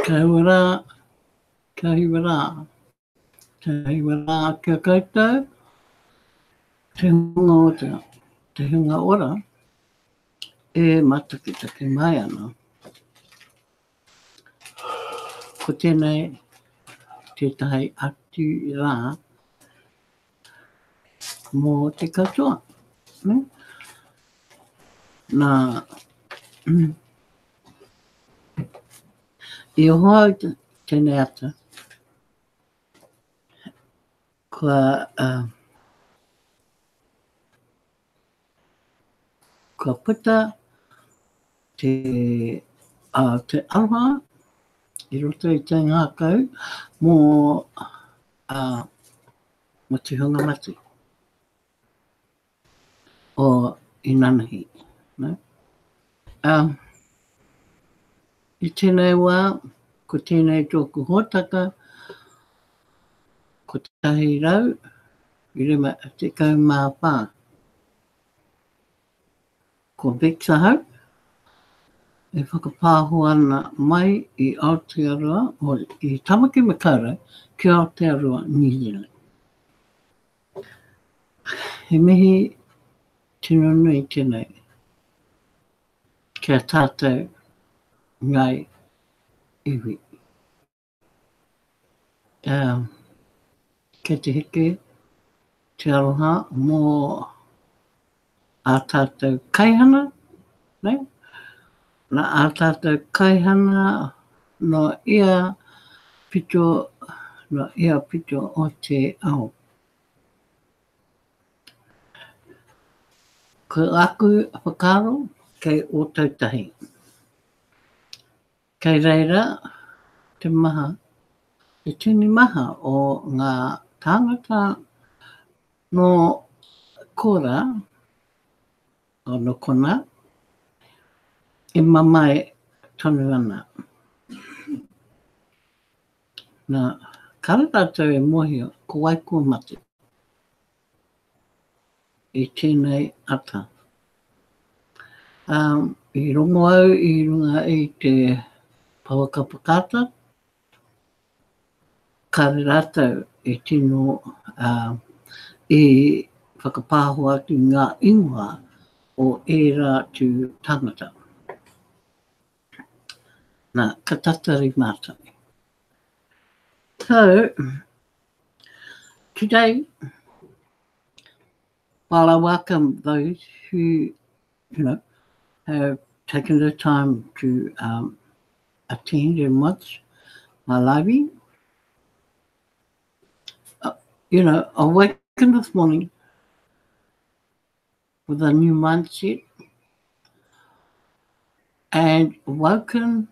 Kahiwara, kahiwara, kahiwara kia koutou, te hunga ora, te hunga ora, e matakitaki mai ana. Ko tēnei tētahi atu rā mō te katoa. Nā, i hoa tēnei ata, kua puta te aroha i roto i te ngākau mō te hunga mati o Inanahi. I tēnei wā, ko tēnei tōku hōtaka, ko tahi rau, i rima te kaumā pā. Ko Bexahau, e whakapāho ana mai i Aotearoa, o i Tamaki Makaurau, ki Aotearoa, New Zealand. He mihi tino nui tēnei, kia tātou ngai iwi. Kei te heke, te aroha mō a tātou kaihana, nei? Na a tātou kaihana no ia pito o te ao. Ko aku whakaro kei o tautahi. Kei reira, te maha, e tini maha o ngā tāngata no kora, o no kona, e mamai tonu ana. Nā, kara tātou e mohio, ko waikua mate. I tēnei ata. I rongo au i runga i te Pawakapakata, kare rātou e tino i whakapāho atu ngā ingoa o e rā tu tangata. Nā, ka tatari mātai. So, today, while I welcome those who, have taken the time to attend and watch my live, I awakened this morning with a new mindset and woken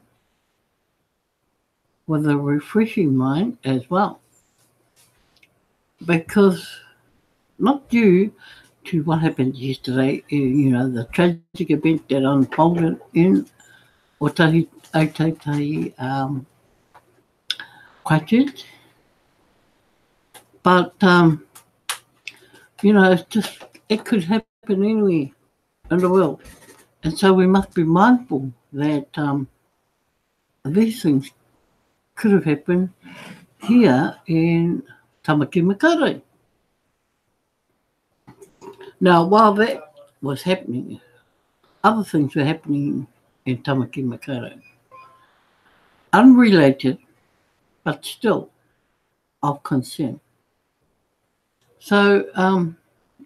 with a refreshing mind as well. Because not due to what happened yesterday, the tragic event that unfolded in Otahi Christchurch. But, it could happen anywhere in the world. And so we must be mindful that these things could have happened here in Tamaki Makaurau. Now, while that was happening, other things were happening in Tamaki Makaurau. Unrelated, but still of concern. So,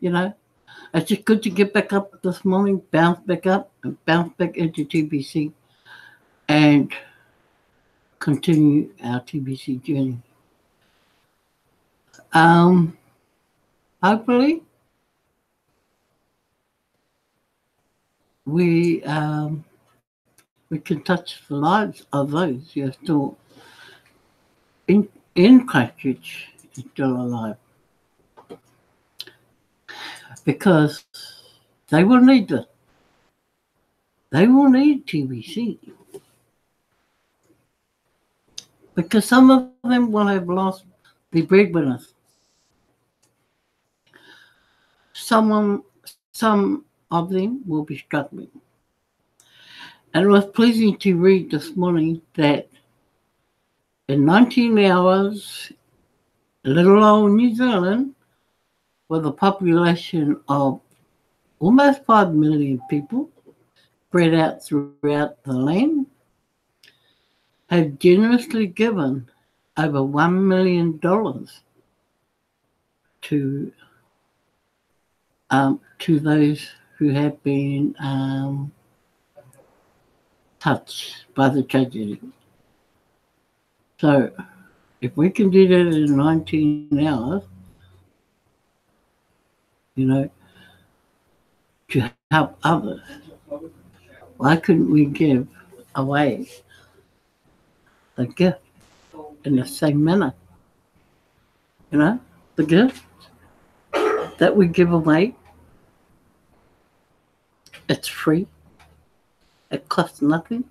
it's just good to get back up this morning, bounce back up, and bounce back into TBC and continue our TBC journey. Hopefully, we can touch the lives of those who are still in Christchurch, still alive. Because they will need it. They will need TBC. Because some of them will have lost the breadwinners. Some of them will be struggling. And it was pleasing to read this morning that in 19 hours, little old New Zealand, with a population of almost 5 million people spread out throughout the land, have generously given over $1 million to those who have been touched by the tragedy. So if we can do that in 19 hours, to help others, why couldn't we give away the gift in the same manner? The gift that we give away, it's free. It costs nothing.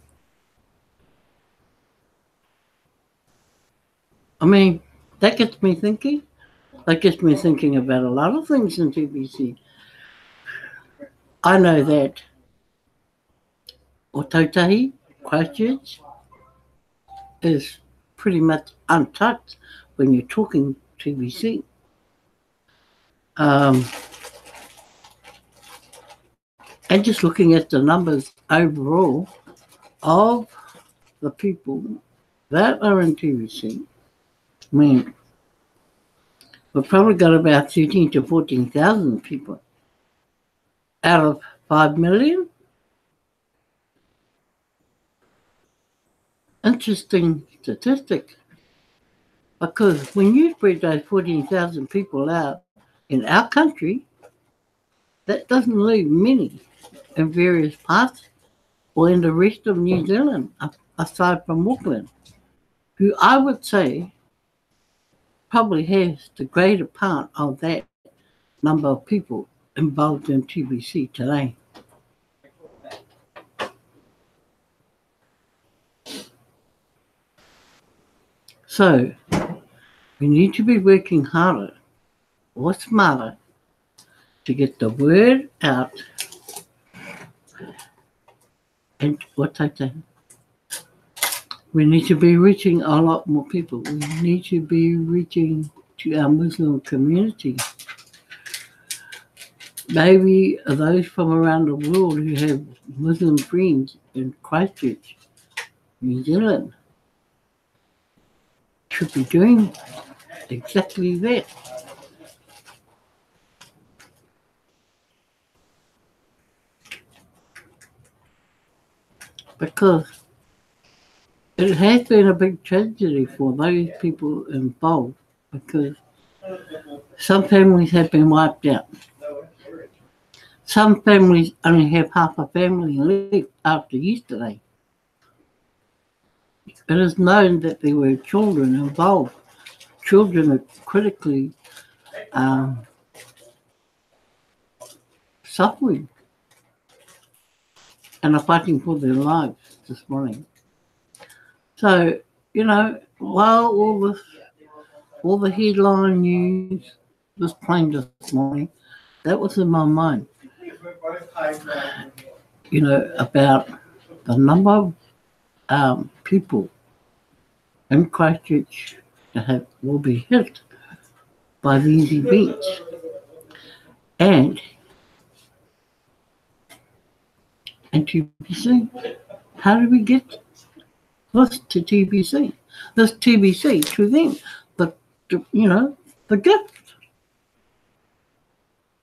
I mean, that gets me thinking. That gets me thinking about a lot of things in TBC. I know that Ōtautahi, Christchurch, is pretty much untouched when you're talking TBC. And just looking at the numbers overall of the people that are in TBC, I mean, we've probably got about 13 to 14,000 people out of 5 million. Interesting statistic, because when you spread those 14,000 people out in our country, that doesn't leave many in various parts or in the rest of New Zealand, aside from Auckland, who I would say probably has the greater part of that number of people involved in TBC today. So we need to be working harder or smarter to get the word out. And what I say, we need to be reaching a lot more people. We need to be reaching to our Muslim community. Maybe those from around the world who have Muslim friends in Christchurch, New Zealand, should be doing exactly that. Because it has been a big tragedy for those people involved, because some families have been wiped out. Some families only have half a family left after yesterday. It is known that there were children involved. Children are critically suffering and are fighting for their lives this morning. So, while all the headline news was playing this morning, that was in my mind. About the number of people in Christchurch that will be hit by these events. And TBC, how do we get this to TBC? This TBC to them, the gift.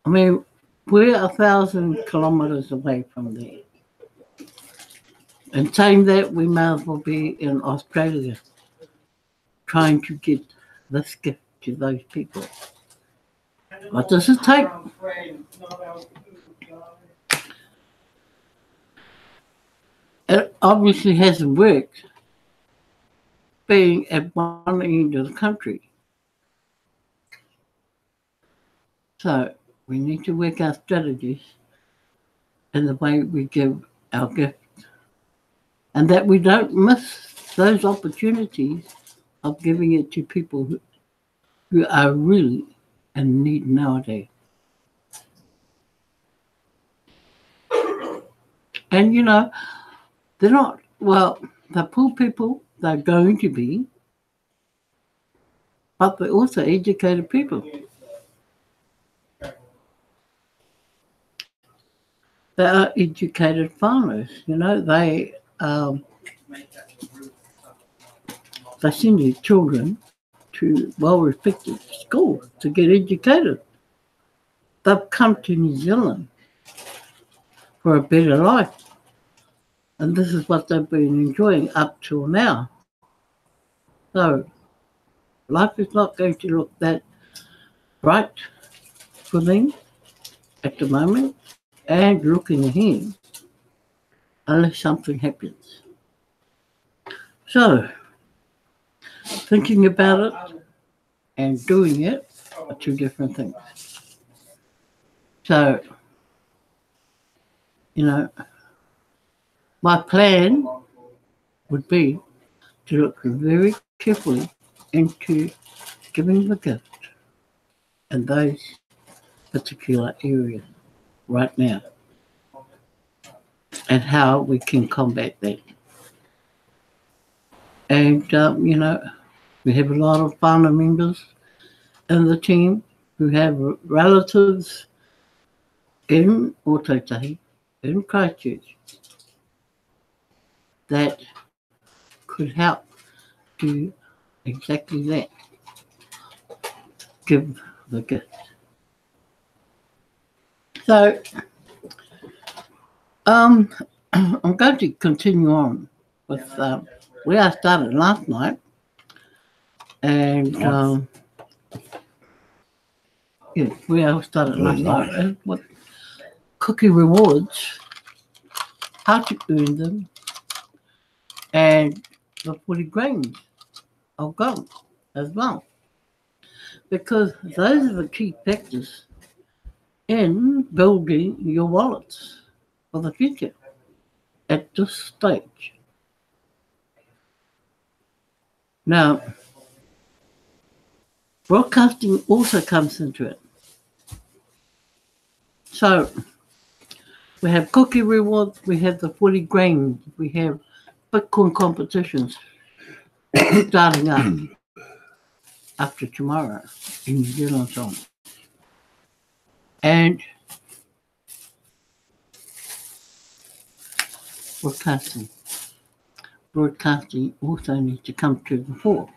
I mean, we're 1,000 kilometres away from there. And saying that, we may as well be in Australia trying to get this gift to those people. What does it take? It obviously hasn't worked being at one end of the country. So we need to work our strategies in the way we give our gift, and that we don't miss those opportunities of giving it to people who are really in need nowadays. And They're not, well, the poor people, they're going to be, but they're also educated people. They are educated farmers, they send their children to well-respected schools to get educated. They've come to New Zealand for a better life. And this is what they've been enjoying up till now. So life is not going to look that bright for them at the moment and looking ahead unless something happens. So thinking about it and doing it are two different things. So, my plan would be to look very carefully into giving the gift in those particular areas right now and how we can combat that. And, we have a lot of whānau members in the team who have relatives in Ōtautahi, in Christchurch, that could help do exactly that, give the gift. So, I'm going to continue on with where I started last night, and where I started last night, and what cookie rewards, how to earn them, and the 40 grains of gold as well. Because those are the key factors in building your wallets for the future at this stage. Now, broadcasting also comes into it. So, we have cookie rewards, we have the 40 grains, we have Bitcoin competitions starting up after tomorrow in New Zealand time. And broadcasting. Broadcasting also needs to come to the fore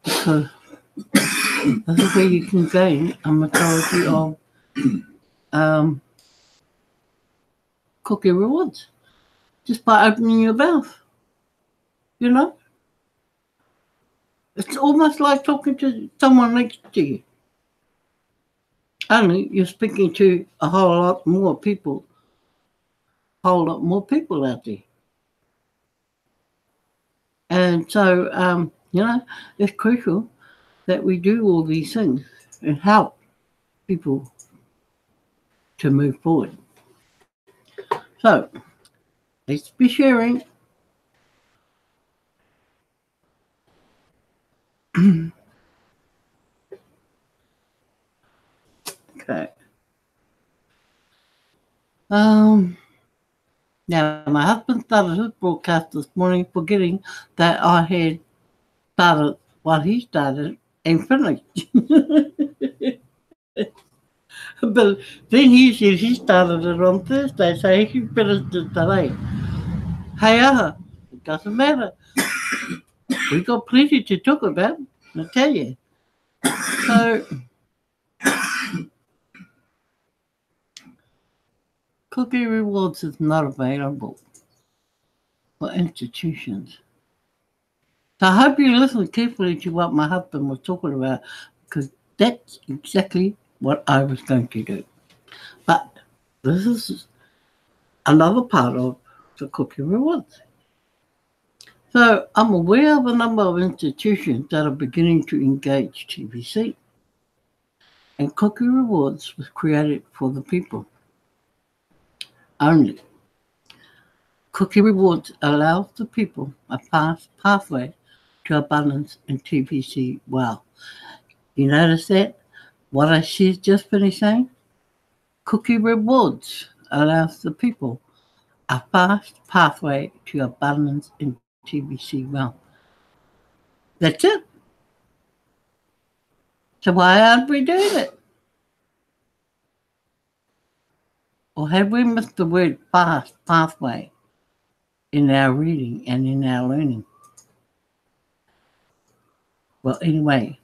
because this is where you can gain a majority of cookie rewards just by opening your mouth. It's almost like talking to someone next to you. Only you're speaking to a whole lot more people out there. And so, it's crucial that we do all these things and help people to move forward. So, let's be sharing. Okay. Now, my husband started his broadcast this morning forgetting that I had started what he started and finished. But then he said he started it on Thursday, so he finished it today. Hey, it doesn't matter. We got plenty to talk about, I tell you. So, cookie rewards is not available for institutions. So I hope you listen carefully to what my husband was talking about, because that's exactly what I was going to do. But this is another part of the cookie rewards. So I'm aware of a number of institutions that are beginning to engage TVC. And cookie rewards was created for the people only. Cookie rewards allows the people a pathway to abundance in TVC. Wow. You notice that? What I just finished saying? Cookie rewards allows the people a fast pathway to abundance in TBC wealth. That's it. So why aren't we doing it? Or have we missed the word fast pathway in our reading and in our learning? Well, anyway,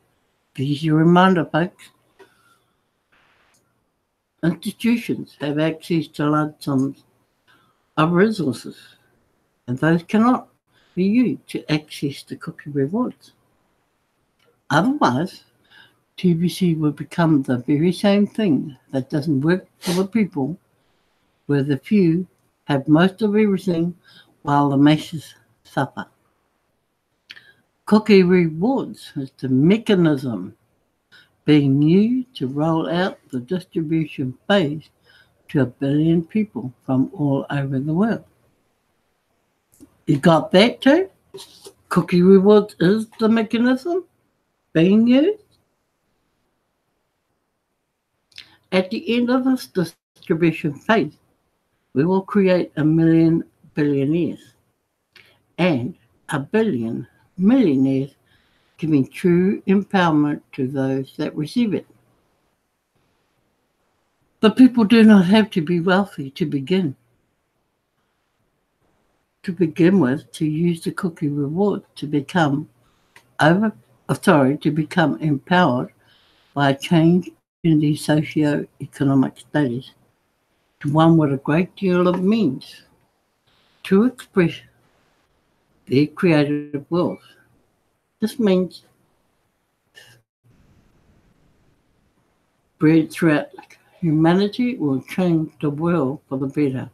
this is your reminder, folks. Institutions have access to large sums of resources, and those cannot be used to access the cookie rewards. Otherwise, TBC will become the very same thing that doesn't work for the people, where the few have most of everything while the masses suffer. Cookie rewards is the mechanism being used to roll out the distribution phase to 1 billion people from all over the world. You got that too? Cookie rewards is the mechanism being used. At the end of this distribution phase, we will create 1 million billionaires and 1 billion millionaires, giving true empowerment to those that receive it. But people do not have to be wealthy to begin. To begin with, to use the cookie reward to become empowered by a change in the socio-economic status to one with a great deal of means to express their creative wealth. This means spread throughout humanity will change the world for the better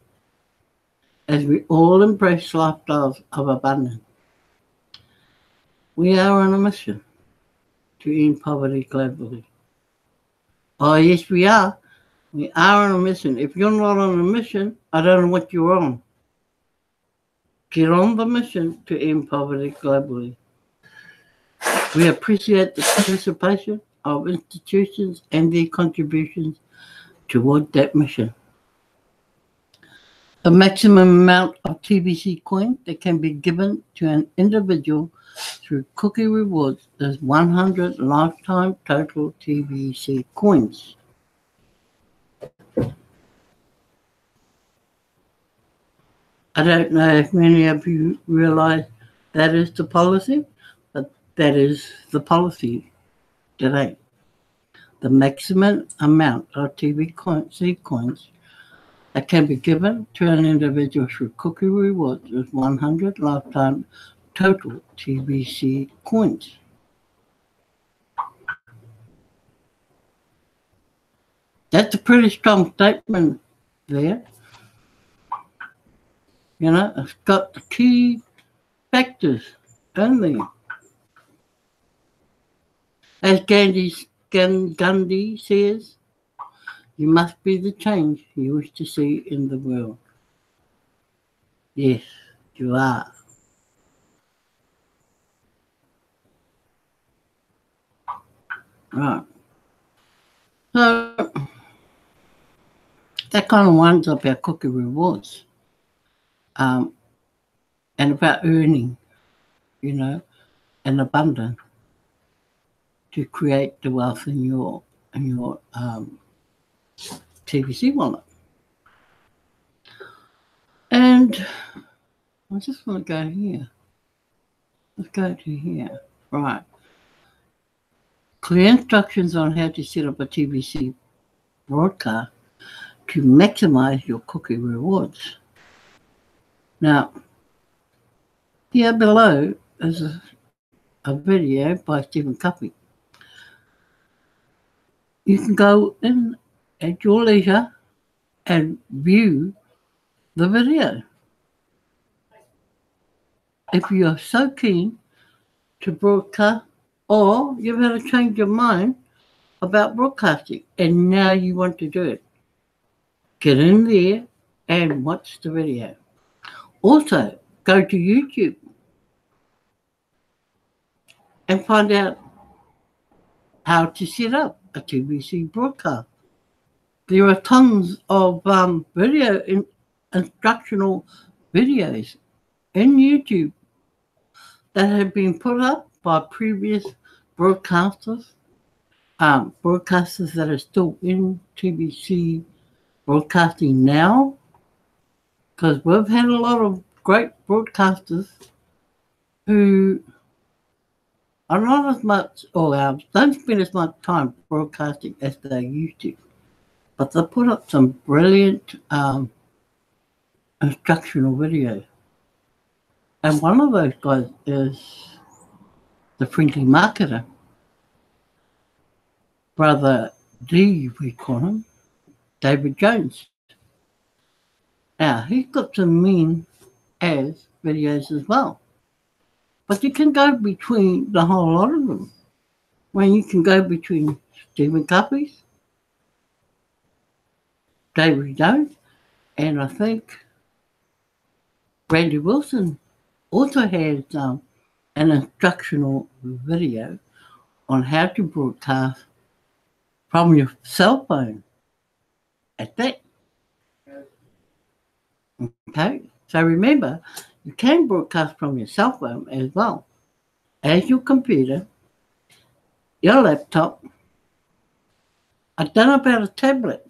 as we all embrace lifestyles of abundance. We are on a mission to end poverty globally. Oh, yes, we are. We are on a mission. If you're not on a mission, I don't know what you're on. Get on the mission to end poverty globally. We appreciate the participation of institutions and their contributions toward that mission. The maximum amount of TBC coins that can be given to an individual through cookie rewards is 100 lifetime total TBC coins. I don't know if many of you realize that is the policy, but that is the policy today. The maximum amount of TBC coins that can be given to an individual through cookie rewards is 100 lifetime total TBC coins. That's a pretty strong statement there. You know, it's got the key factors in there. As Gandhi says, you must be the change you wish to see in the world. Yes, you are. Right. So, that kind of winds up our cookie rewards. And about earning, you know, an abundance to create the wealth in your TBC wallet. And I just want to go here. Let's go to here. Right. Clear instructions on how to set up a TBC broadcast to maximize your cookie rewards. Now, here below is a video by Stephen Covey. You can go in at your leisure and view the video. If you're so keen to broadcast, or you've had to change your mind about broadcasting and now you want to do it, get in there and watch the video. Also, go to YouTube and find out how to set up a TBC broadcast. There are tons of video instructional videos in YouTube that have been put up by previous broadcasters, broadcasters that are still in TBC broadcasting now, because we've had a lot of great broadcasters who are not as much, or don't spend as much time broadcasting as they used to. But they put up some brilliant instructional videos. And one of those guys is the friendly marketer, Brother D, we call him, David Jones. Now, he's got some mean as videos as well. But you can go between the whole lot of them. When you can go between Stephen Covey's, David Jones, and I think Randy Wilson also has an instructional video on how to broadcast from your cell phone at that. Okay, so remember, you can broadcast from your cell phone as well as your computer, your laptop. I don't know about a tablet.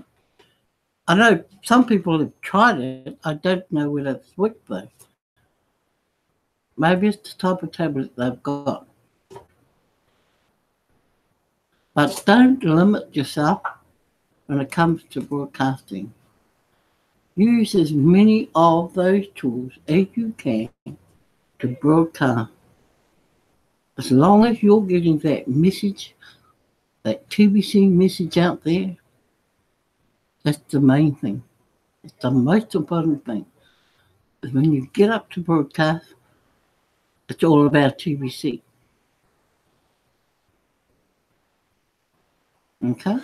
I know some people have tried it. I don't know whether it's worked though. Maybe it's the type of tablet they've got. But don't limit yourself when it comes to broadcasting. Use as many of those tools as you can to broadcast. As long as you're getting that message, that TBC message out there, that's the main thing. It's the most important thing. Is when you get up to broadcast, it's all about TBC. Okay?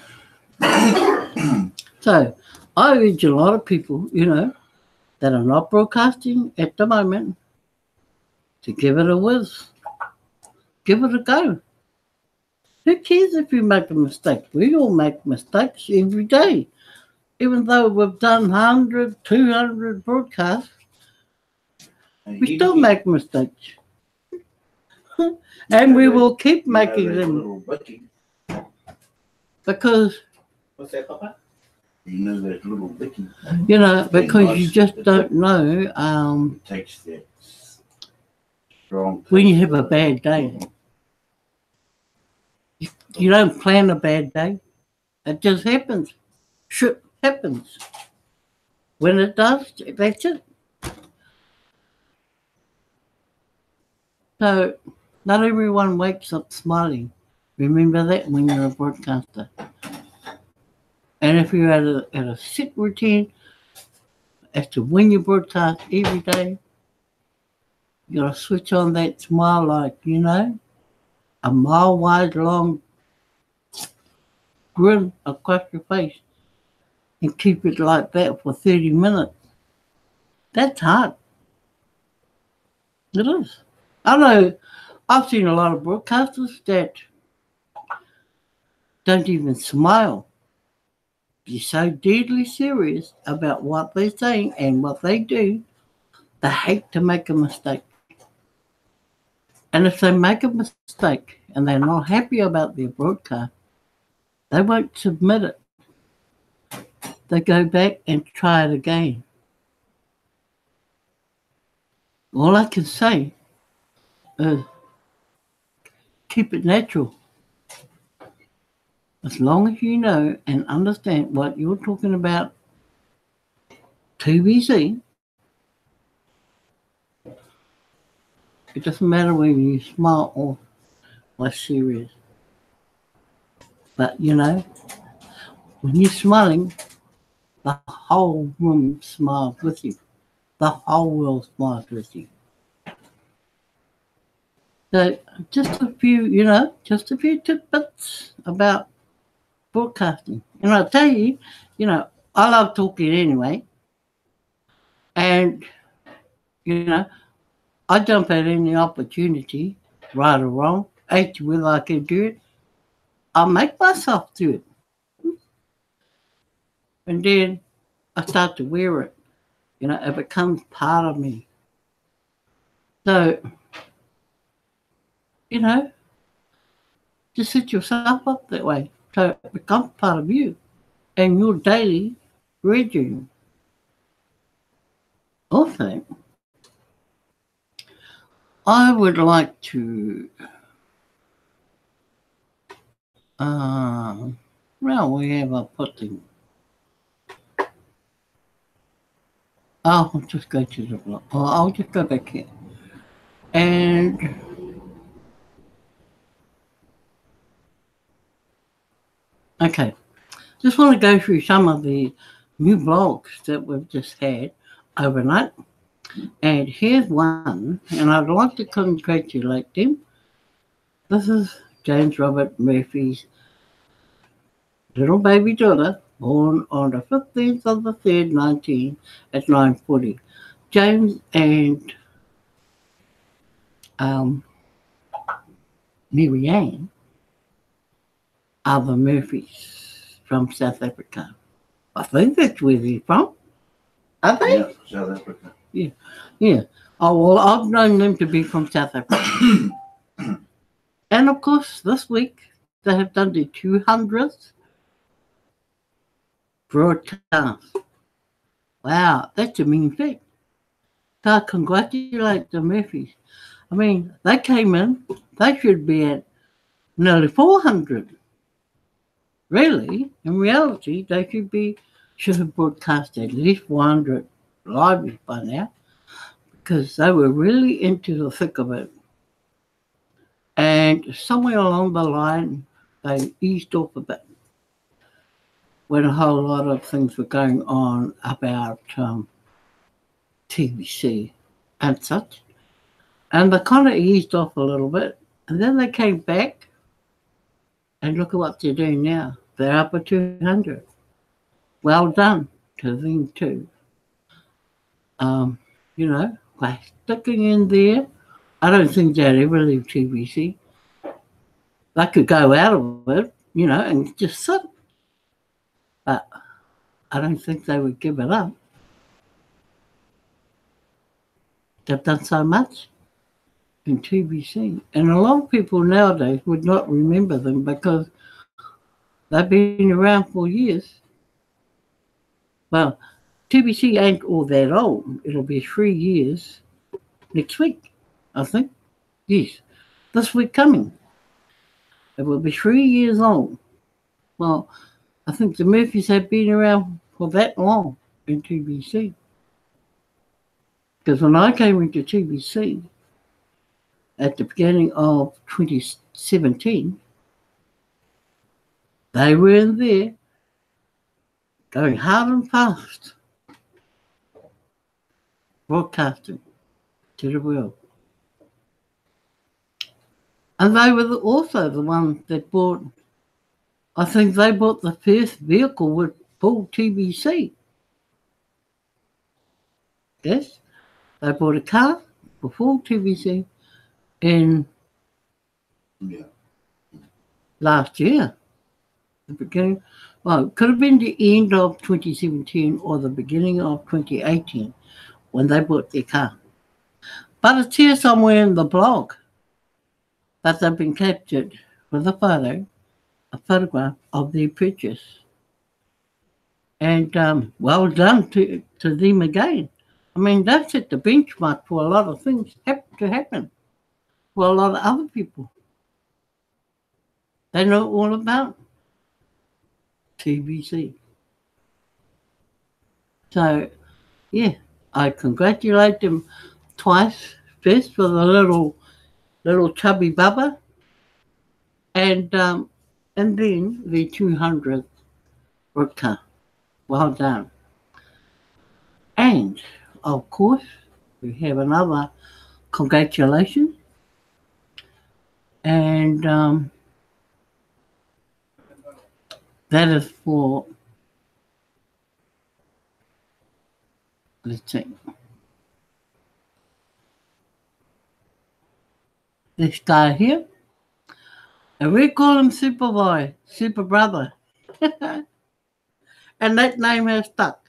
So, I urge a lot of people, that are not broadcasting at the moment to give it a whiz. Give it a go. Who cares if you make a mistake? We all make mistakes every day. Even though we've done 100, 200 broadcasts, we still make mistakes. And we will keep making them. Because, what's that, Papa? You know that little Vicky. Because you just don't know It takes that strong when you have a bad day. You don't plan a bad day. It just happens. Shit happens. When it does, that's it. So, not everyone wakes up smiling. Remember that when you're a broadcaster. And if you're at a set routine as to when you broadcast every day, you got to switch on that smile like, a mile wide long grin across your face and keep it like that for 30 minutes. That's hard. It is. I know I've seen a lot of broadcasters that don't even smile. They're so deadly serious about what they're saying and what they do, they hate to make a mistake. And if they make a mistake and they're not happy about their broadcast, they won't submit it. They go back and try it again. All I can say is keep it natural. As long as you know and understand what you're talking about, TBC, it doesn't matter when you smile or are serious. But when you're smiling, the whole room smiles with you. The whole world smiles with you. So just a few tidbits about broadcasting. And I'll tell you, I love talking anyway. And, I jump at any opportunity, right or wrong, as to whether I can do it. I'll make myself do it. And then I start to wear it. You know, it becomes part of me. So, you know, just set yourself up that way. So it becomes part of you and your daily regime. Also, I would like to, well, we have a putting. I'll just go to the block. Oh, I'll just go back here. And okay, just want to go through some of the new blogs that we've just had overnight. And here's one, and I'd like to congratulate them. This is James Robert Murphy's little baby daughter, born on the 15th of the 3rd, 19 at 9:40. James and Mary Ann are the Murphys from South Africa. I think that's where they're from. Are they? Yeah, South Africa. Yeah. Oh, well, I've known them to be from South Africa. And of course, this week they have done the 200th broadcast. Wow, that's a mean feat. So I congratulate the Murphys. I mean, they came in, they should be at nearly 400. Really, in reality, they should have broadcast at least 400 live by now because they were really into the thick of it. And somewhere along the line, they eased off a bit when a whole lot of things were going on about TBC and such. And they kind of eased off a little bit. And then they came back and look at what they're doing now. They're up at 200. Well done to them too. You know, by sticking in there, I don't think they'd ever leave TBC. They could go out of it, you know, and just sit. But I don't think they would give it up. They've done so much in TBC. And a lot of people nowadays would not remember them because they've been around for years. Well, TBC ain't all that old. It'll be 3 years next week, I think. Yes, this week coming. It will be 3 years old. Well, I think the Murphys have been around for that long in TBC. Because when I came into TBC at the beginning of 2017, they were in there going hard and fast, broadcasting to the world. And they were also the ones that bought, I think they bought the first vehicle with full TBC. Yes, they bought a car for full TBC in last year, the beginning. Well, it could have been the end of 2017 or the beginning of 2018 when they bought their car. But it's here somewhere in the blog that they've been captured with a photograph of their purchase. And well done to them again. I mean, that's set the benchmark for a lot of things to happen for a lot of other people. They know all about TBC. So, yeah, I congratulate them twice. First for the little chubby bubba, and then the 200th broadcast. Well done. And of course, we have another congratulations, and that is for, let's see, this guy here, and we call him Superboy, Super Brother, and that name has stuck.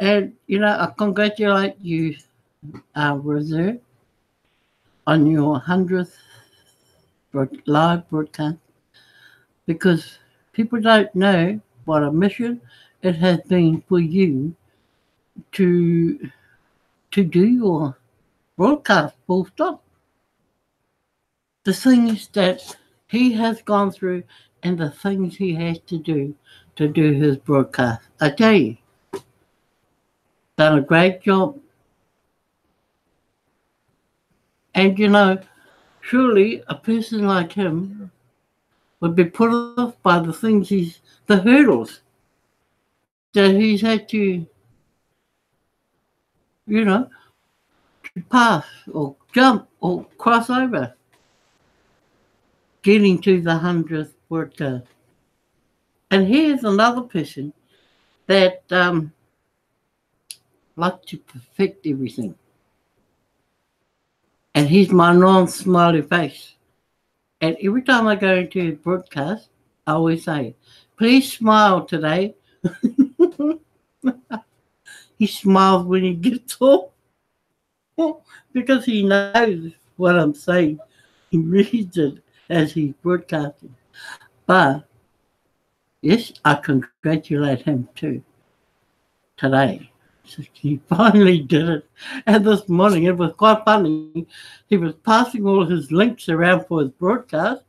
And, I congratulate you, Reserve, on your 100th live broadcast, because people don't know what a mission it has been for you to do your broadcast full stop. The things that he has gone through and the things he has to do his broadcast. I tell you, done a great job. And surely a person like him would be put off by the hurdles that he's had to, to pass or jump or cross over, getting to the 100th broadcast. And here's another person that likes to perfect everything. And he's my non-smiley face. And every time I go into his broadcast, I always say, please smile today. He smiles when he gets off because he knows what I'm saying. He reads it as he's broadcasting. But, yes, I congratulate him too today. So he finally did it. And this morning, it was quite funny. He was passing all his links around for his broadcast.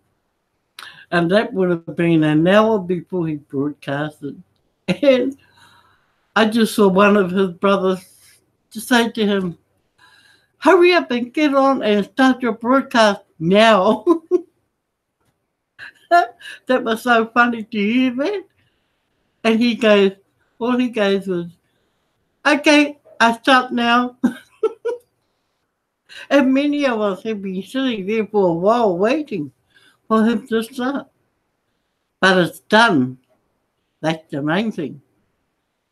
And that would have been an hour before he broadcasted. And I just saw one of his brothers just say to him, hurry up and get on and start your broadcast now. That was so funny to hear that. And all he goes was, okay, I start now. And many of us have been sitting there for a while waiting for him to start. But it's done. That's the main thing.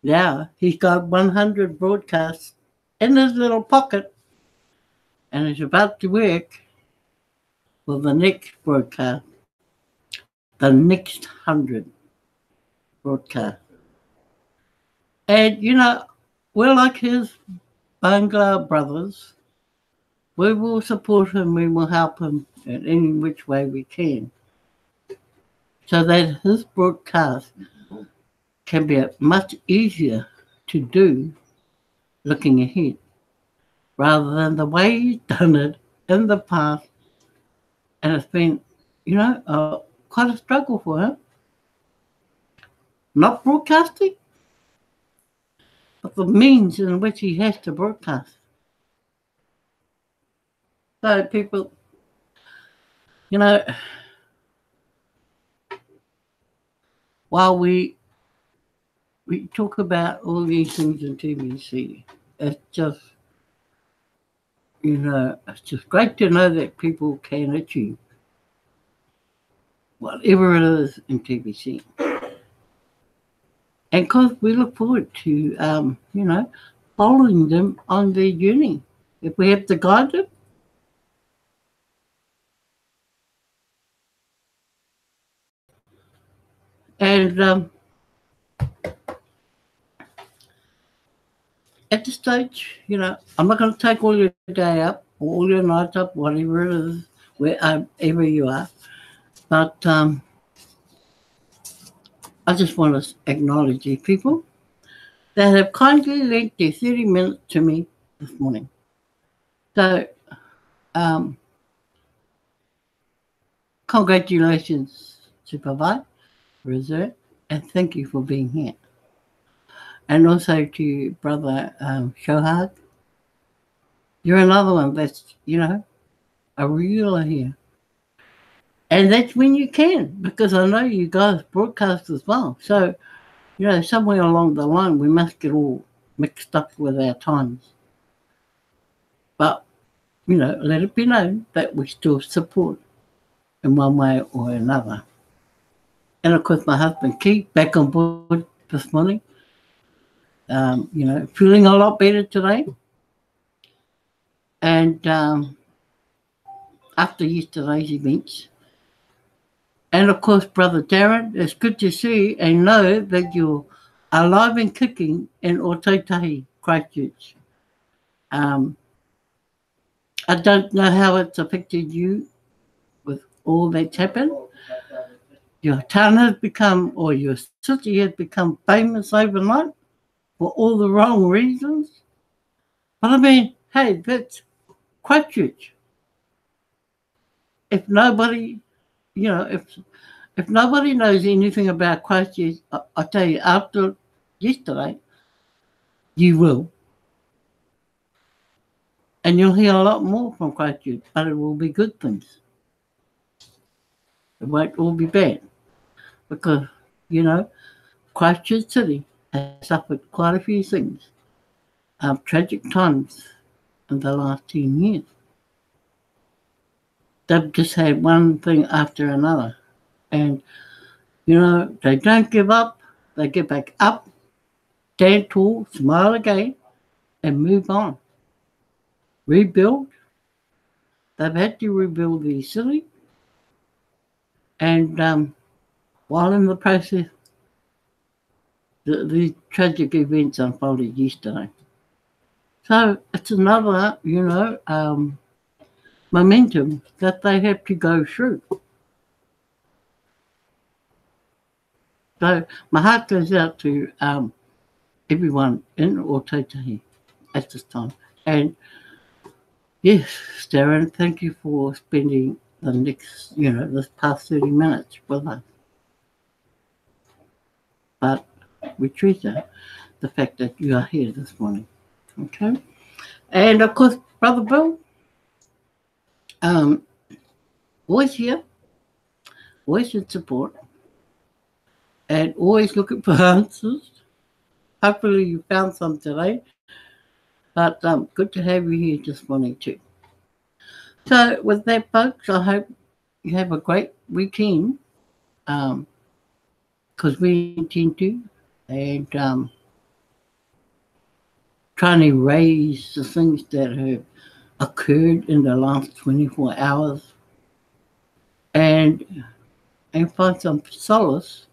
Now he's got 100 broadcasts in his little pocket and he's about to work for the next broadcast, the next 100 broadcasts. And, we're like his Bangla brothers. We will support him, we will help him in any which way we can, so that his broadcast can be much easier to do looking ahead, rather than the way he's done it in the past. And it's been, quite a struggle for him. Not broadcasting, but the means in which he has to broadcast. So people, while we talk about all these things in TVC, it's just, it's just great to know that people can achieve whatever it is in TVC. And because we look forward to, following them on their journey. If we have to guide them, and at this stage, I'm not going to take all your day up, or all your nights up, whatever it is, wherever you are. But I just want to acknowledge you people that have kindly lent their 30 minutes to me this morning. So, congratulations, Supervisor, Reserve, and thank you for being here. And also to Brother Shohad. You're another one that's, a regular here. And that's when you can, because I know you guys broadcast as well. So, somewhere along the line, we must get all mixed up with our times. But, let it be known that we still support in one way or another. And, of course, my husband, Keith, back on board this morning. Feeling a lot better today. And after yesterday's events. And, of course, Brother Darren, it's good to see and know that you're alive and kicking in Otautahi, Christchurch. I don't know how it's affected you with all that's happened. Your town has become, or your city has become famous overnight for all the wrong reasons. But I mean, hey, that's Christchurch. If nobody, if nobody knows anything about Christchurch, I tell you, after yesterday, you will. And you'll hear a lot more from Christchurch, but it will be good things. It won't all be bad. Because, Christchurch City has suffered quite a few things, tragic times in the last 10 years. They've just had one thing after another. And, they don't give up. They get back up, stand tall, smile again, and move on. Rebuild. They've had to rebuild the city. And while in the process, the tragic events unfolded yesterday. So it's another, momentum that they have to go through. So my heart goes out to everyone in Otautahi at this time. And yes, Darren, thank you for spending the next, this past 30 minutes with us. But we treasure the fact that you are here this morning. Okay? And of course, Brother Bill, always here, always in support, and always looking for answers. Hopefully you found some today, but good to have you here this morning too. So with that, folks, I hope you have a great weekend, because we intend to, and trying to erase the things that have occurred in the last 24 hours and find some solace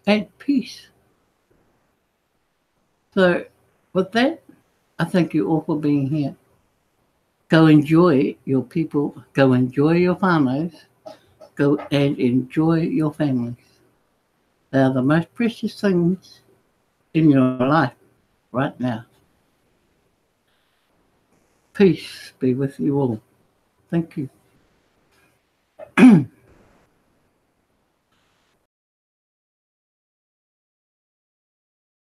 and peace. So with that, I thank you all for being here. Go enjoy your people, go enjoy your whānaus, go and enjoy your families. They are the most precious things in your life right now. Peace be with you all. Thank you.